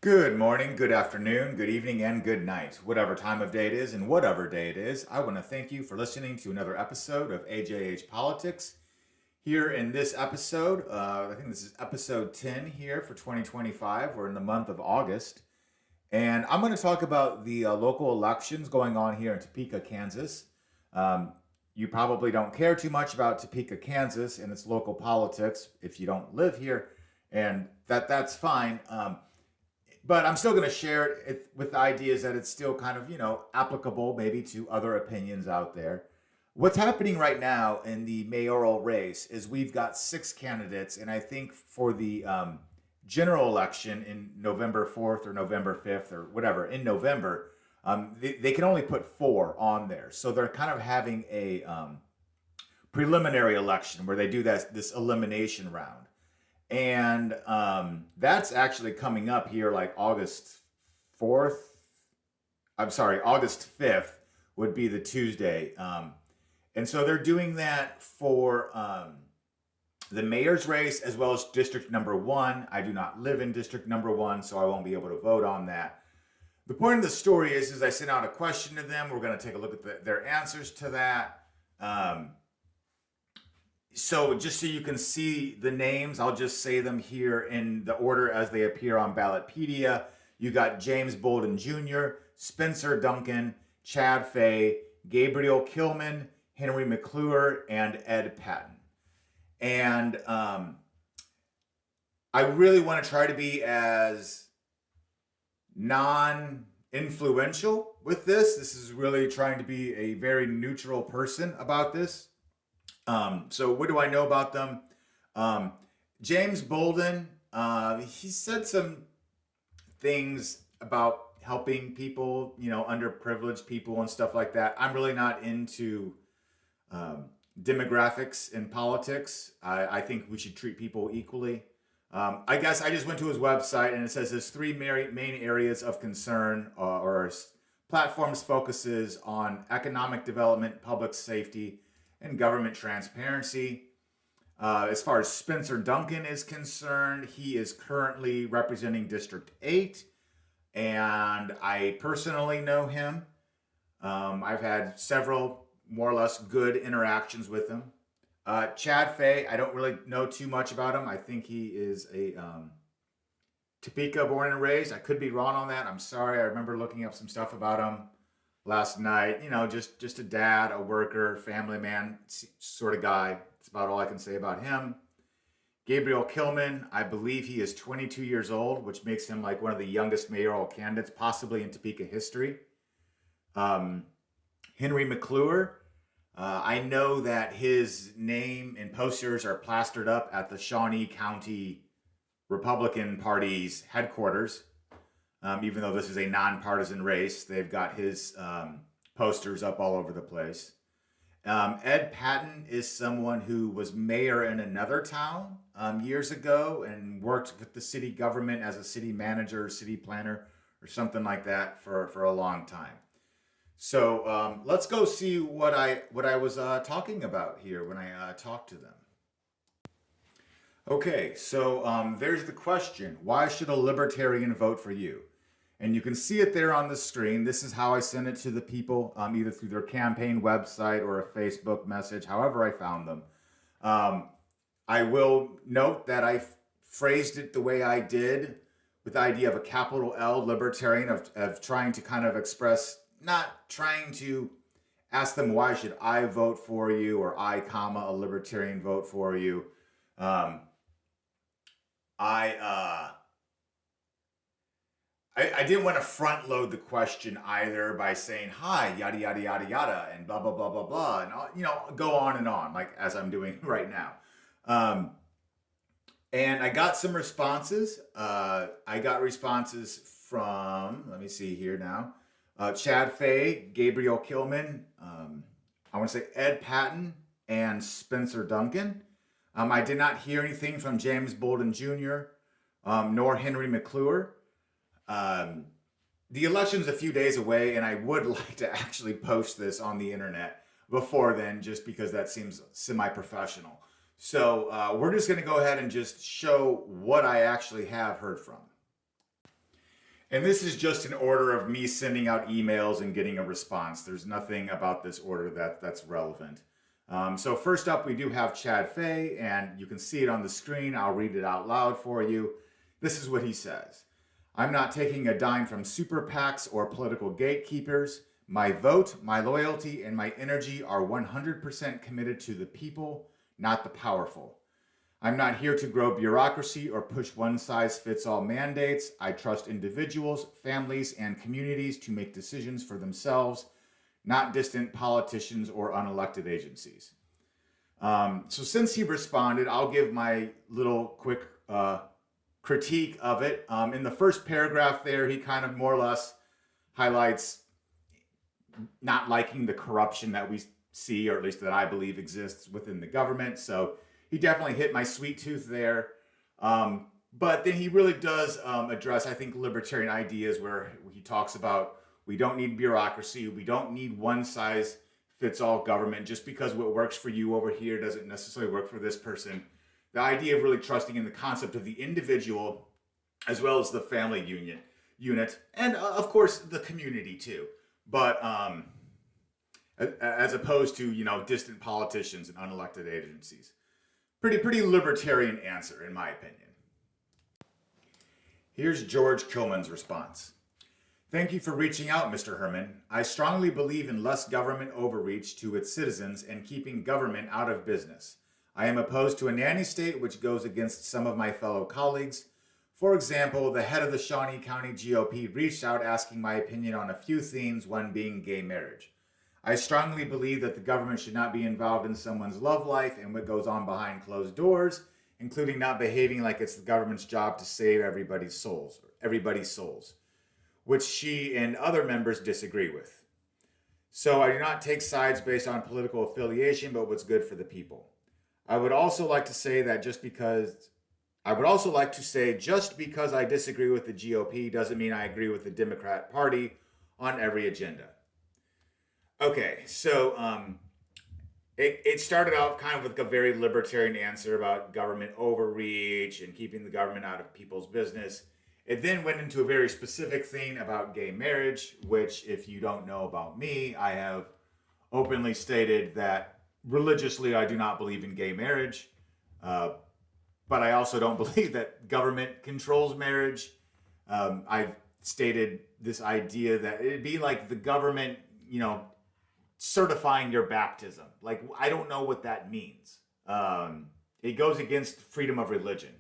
Good morning, good afternoon, good evening, and good night. Whatever time of day it is and whatever day it is, I want to thank you for listening to another episode of AJH Politics. Here in this episode, I think this is episode 10 here for 2025. We're in the month of August. And I'm going to talk about the local elections going on here in Topeka, Kansas. Um, you probably don't care too much about Topeka, Kansas and its local politics if you don't live here, and that's fine. But I'm still going to share it with ideas that it's still kind of, applicable maybe to other opinions out there. What's happening right now in the mayoral race is we've got six candidates, and I think for the general election in November 4th or November 5th or whatever, in November, they can only put four on there. So they're kind of having a preliminary election where they do this elimination round. And that's actually coming up here like August 4th. I'm sorry, August 5th would be the Tuesday. And so they're doing that for the mayor's race as well as district number one. I do not live in district number one, so I won't be able to vote on that. The point of the story is I sent out a question to them. We're going to take a look at their answers to that. So just so you can see the names, I'll just say them here in the order as they appear on Ballotpedia. You got James Bolden Jr., Spencer Duncan, Chad Fay, Gabriel Kilman, Henry McClure, and Ed Patton. And I really want to try to be as non-influential with this. This is really trying to be a very neutral person about this. So what do I know about them? James Bolden, he said some things about helping people, underprivileged people and stuff like that. I'm really not into demographics in politics. I think we should treat people equally. I guess I just went to his website and it says his three main areas of concern or platforms focuses on economic development, public safety, and government transparency. As far as Spencer Duncan is concerned, he is currently representing District 8, and I personally know him. I've had several more or less good interactions with him. Chad Fay, I don't really know too much about him. I think he is a Topeka born and raised. I could be wrong on that. I'm sorry. I remember looking up some stuff about him last night. Just a dad, a worker, family man sort of guy. That's about all I can say about him. Gabriel Kilman, I believe he is 22 years old, which makes him like one of the youngest mayoral candidates, possibly in Topeka history. Henry McClure, I know that his name and posters are plastered up at the Shawnee County Republican Party's headquarters. Even though this is a nonpartisan race, they've got his posters up all over the place. Ed Patton is someone who was mayor in another town years ago and worked with the city government as a city manager, city planner, or something like that for a long time. So let's go see what I was talking about here when I talked to them. Okay, so there's the question: why should a libertarian vote for you? And you can see it there on the screen. This is how I send it to the people, either through their campaign website or a Facebook message, however I found them. I will note that I phrased it the way I did with the idea of a capital L libertarian, of trying to kind of express, not trying to ask them why should I vote for you or I, comma, a libertarian vote for you. I didn't want to front load the question either by saying hi, yada yada yada yada, and blah blah blah blah blah, and go on and on like as I'm doing right now. And I got some responses. I got responses from, let me see here now, Chad Fay, Gabriel Kilman, I want to say Ed Patton, and Spencer Duncan. I did not hear anything from James Bolden Jr. Nor Henry McClure. The election's a few days away, and I would like to actually post this on the internet before then, just because that seems semi-professional. So we're just going to go ahead and just show what I actually have heard from. And this is just an order of me sending out emails and getting a response. There's nothing about this order that's relevant. So first up, we do have Chad Fay, and you can see it on the screen. I'll read it out loud for you. This is what he says. I'm not taking a dime from super PACs or political gatekeepers. My vote, my loyalty, and my energy are 100% committed to the people, not the powerful. I'm not here to grow bureaucracy or push one-size-fits-all mandates. I trust individuals, families, and communities to make decisions for themselves, not distant politicians or unelected agencies. So since he responded, I'll give my little quick critique of it. In the first paragraph there, he kind of more or less highlights not liking the corruption that we see, or at least that I believe exists within the government. So he definitely hit my sweet tooth there. But then he really does address, I think, libertarian ideas where he talks about we don't need bureaucracy. We don't need one-size-fits-all government. Just because what works for you over here doesn't necessarily work for this person. The idea of really trusting in the concept of the individual as well as the family unit, and of course the community too. But as opposed to, distant politicians and unelected agencies. Pretty libertarian answer, in my opinion. Here's George Kilman's response. Thank you for reaching out, Mr. Herman. I strongly believe in less government overreach to its citizens and keeping government out of business. I am opposed to a nanny state, which goes against some of my fellow colleagues. For example, the head of the Shawnee County GOP reached out asking my opinion on a few themes, one being gay marriage. I strongly believe that the government should not be involved in someone's love life and what goes on behind closed doors, including not behaving like it's the government's job to save everybody's souls, which she and other members disagree with. So I do not take sides based on political affiliation, but what's good for the people. I would also like to say just because I disagree with the GOP doesn't mean I agree with the Democrat Party on every agenda. Okay, so it started off kind of with a very libertarian answer about government overreach and keeping the government out of people's business. It then went into a very specific thing about gay marriage, which, if you don't know about me, I have openly stated that religiously I do not believe in gay marriage, but I also don't believe that government controls marriage. I've stated this idea that it'd be like the government, certifying your baptism. Like, I don't know what that means. It goes against freedom of religion.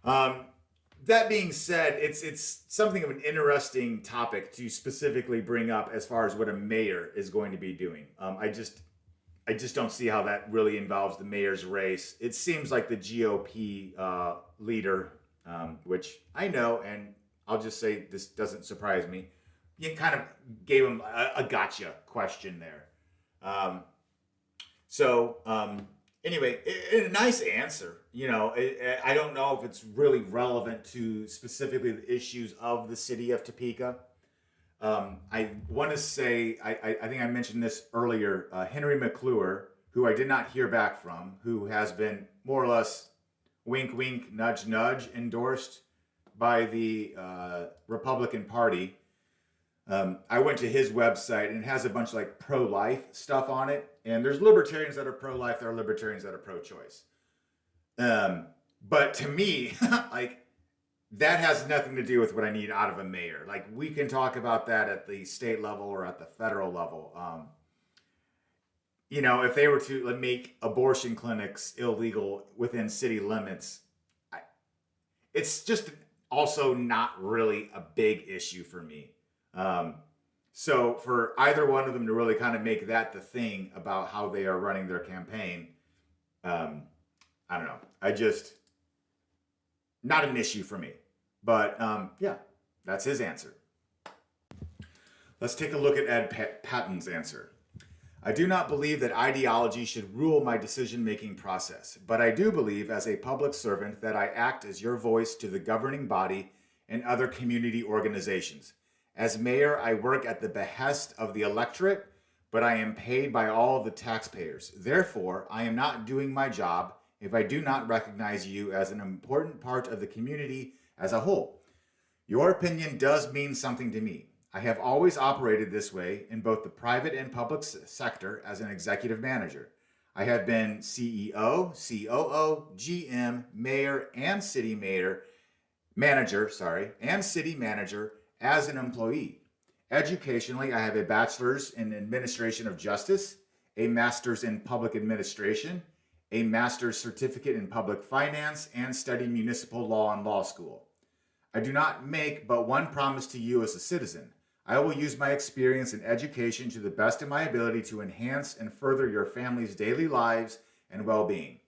That being said, it's something of an interesting topic to specifically bring up as far as what a mayor is going to be doing. I just don't see how that really involves the mayor's race. It seems like the GOP leader, which I know, and I'll just say this doesn't surprise me, you kind of gave him a gotcha question there. Anyway, a nice answer. I don't know if it's really relevant to specifically the issues of the city of Topeka. I want to say, I think I mentioned this earlier, Henry McClure, who I did not hear back from, who has been more or less wink, wink, nudge, nudge endorsed by the Republican Party. I went to his website and it has a bunch of pro-life stuff on it. And there's libertarians that are pro-life, there are libertarians that are pro-choice. But to me, that has nothing to do with what I need out of a mayor. We can talk about that at the state level or at the federal level. If they were to make abortion clinics illegal within city limits, it's just also not really a big issue for me. So for either one of them to really kind of make that the thing about how they are running their campaign, I don't know. Not an issue for me. But yeah, that's his answer. Let's take a look at Ed Patton's answer. I do not believe that ideology should rule my decision-making process, but I do believe as a public servant that I act as your voice to the governing body and other community organizations. As mayor, I work at the behest of the electorate, but I am paid by all of the taxpayers. Therefore, I am not doing my job if I do not recognize you as an important part of the community as a whole. Your opinion does mean something to me. I have always operated this way in both the private and public sector as an executive manager. I have been CEO, COO, GM, mayor, and city manager as an employee. Educationally, I have a bachelor's in administration of justice, a master's in public administration, a master's certificate in public finance, and studied municipal law in law school. I do not make but one promise to you as a citizen. I will use my experience and education to the best of my ability to enhance and further your family's daily lives and well-being.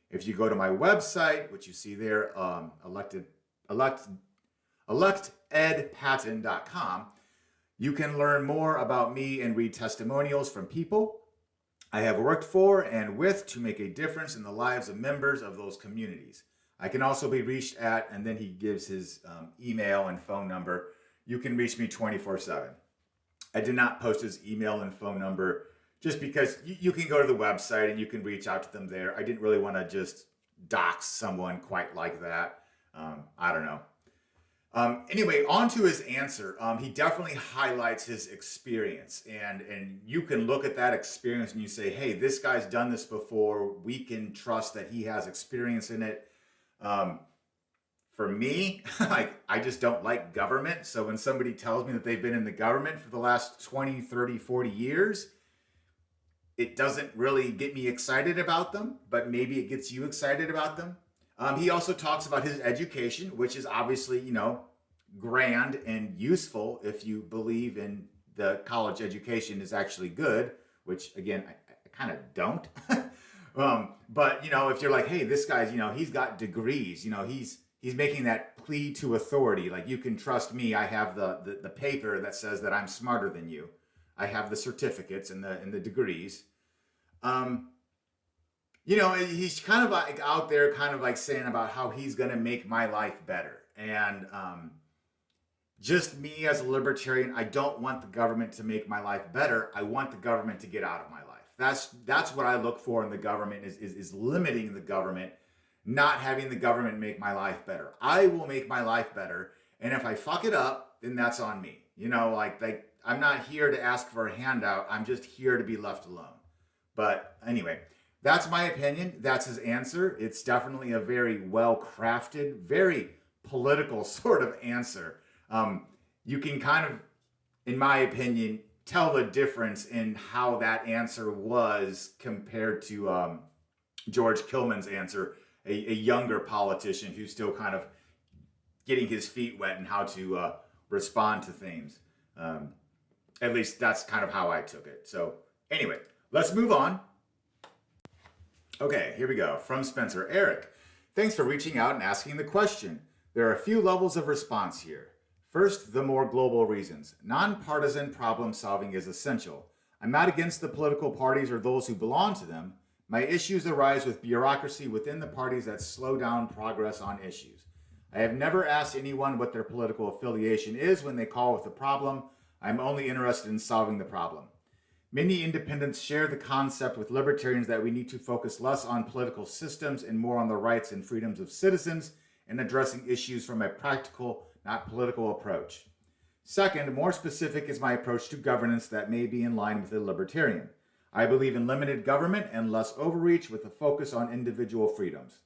If you go to my website, which you see there, electedpatton.com, you can learn more about me and read testimonials from people I have worked for and with to make a difference in the lives of members of those communities. I can also be reached at, and then he gives his email and phone number. You can reach me 24/7. I did not post his email and phone number just because you can go to the website and you can reach out to them there. I didn't really want to just dox someone quite like that. I don't know. Anyway, on to his answer. He definitely highlights his experience, and you can look at that experience and you say, hey, this guy's done this before. We can trust that he has experience in it. For me, I just don't like government. So when somebody tells me that they've been in the government for the last 20, 30, 40 years, it doesn't really get me excited about them, but maybe it gets you excited about them. He also talks about his education, which is obviously, grand and useful if you believe in the college education is actually good, which again, I kind of don't. But if you're like, hey, this guy's, he's got degrees, he's making that plea to authority. Like, you can trust me. I have the paper that says that I'm smarter than you. I have the certificates and the degrees. He's kind of like out there kind of like saying about how he's going to make my life better. And just me as a libertarian, I don't want the government to make my life better. I want the government to get out of my life. That's what I look for in the government is limiting the government, not having the government make my life better. I will make my life better. And if I fuck it up, then that's on me. I'm not here to ask for a handout. I'm just here to be left alone. But anyway, that's my opinion. That's his answer. It's definitely a very well-crafted, very political sort of answer. You can kind of, in my opinion, tell the difference in how that answer was compared to George Kilman's answer, a younger politician who's still kind of getting his feet wet in how to respond to things. At least that's kind of how I took it. So anyway, let's move on. Okay, here we go. From Spencer. Eric, thanks for reaching out and asking the question. There are a few levels of response here. First, the more global reasons. Nonpartisan problem solving is essential. I'm not against the political parties or those who belong to them. My issues arise with bureaucracy within the parties that slow down progress on issues. I have never asked anyone what their political affiliation is when they call with a problem. I'm only interested in solving the problem. Many independents share the concept with libertarians that we need to focus less on political systems and more on the rights and freedoms of citizens and addressing issues from a practical, not political approach. Second, more specific is my approach to governance that may be in line with the libertarian. I believe in limited government and less overreach with a focus on individual freedoms.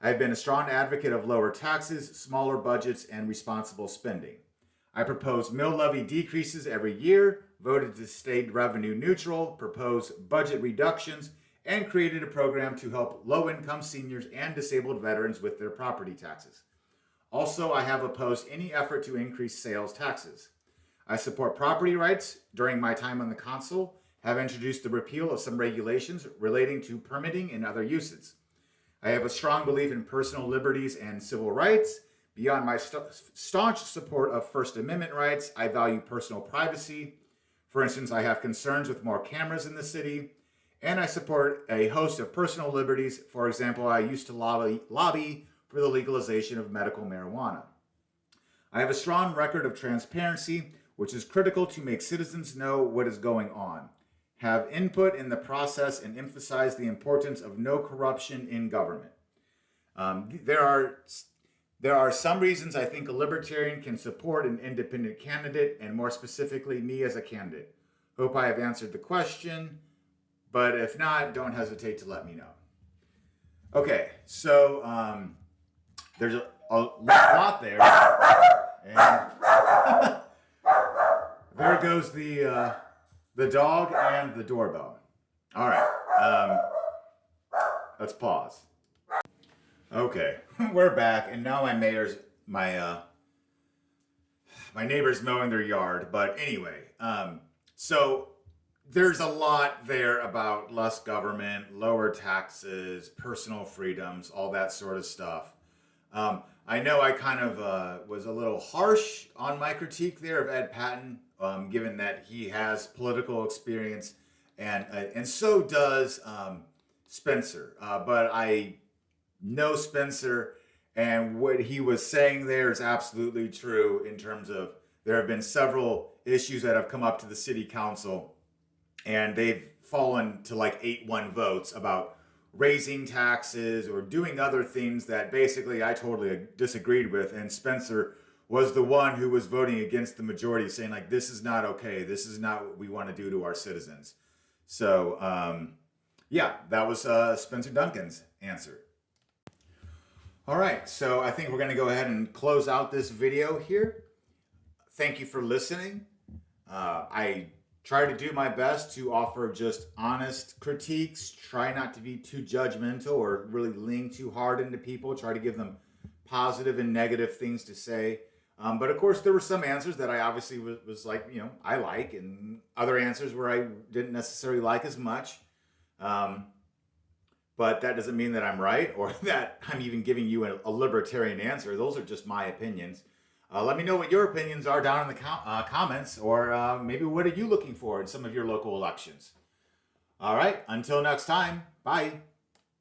I have been a strong advocate of lower taxes, smaller budgets, and responsible spending. I propose mill levy decreases every year, voted to stay revenue neutral, proposed budget reductions, and created a program to help low-income seniors and disabled veterans with their property taxes. Also, I have opposed any effort to increase sales taxes. I support property rights. During my time on the council, have introduced the repeal of some regulations relating to permitting and other uses. I have a strong belief in personal liberties and civil rights. Beyond my staunch support of First Amendment rights, I value personal privacy. For instance, I have concerns with more cameras in the city, and I support a host of personal liberties. For example, I used to lobby for the legalization of medical marijuana. I have a strong record of transparency, which is critical to make citizens know what is going on, have input in the process, and emphasize the importance of no corruption in government. There are some reasons I think a libertarian can support an independent candidate, and more specifically, me as a candidate. Hope I have answered the question, but if not, don't hesitate to let me know. Okay, so there's a lot there, and there goes the dog and the doorbell. All right, let's pause. Okay, we're back, and now my neighbor's mowing their yard. But anyway, so there's a lot there about less government, lower taxes, personal freedoms, all that sort of stuff. I know I kind of was a little harsh on my critique there of Ed Patton, given that he has political experience, and so does Spencer. But I know Spencer, and what he was saying there is absolutely true in terms of there have been several issues that have come up to the city council, and they've fallen to like 8-1 votes about raising taxes or doing other things that basically I totally disagreed with. And Spencer was the one who was voting against the majority, saying like, this is not okay. This is not what we want to do to our citizens. So yeah, that was Spencer Duncan's answer. All right, so I think we're going to go ahead and close out this video here. Thank you for listening. I try to do my best to offer just honest critiques, try not to be too judgmental or really lean too hard into people, try to give them positive and negative things to say. But of course, there were some answers that I obviously was like, I like, and other answers where I didn't necessarily like as much. But that doesn't mean that I'm right or that I'm even giving you a libertarian answer. Those are just my opinions. Let me know what your opinions are down in the comments, or maybe what are you looking for in some of your local elections. All right, until next time, bye.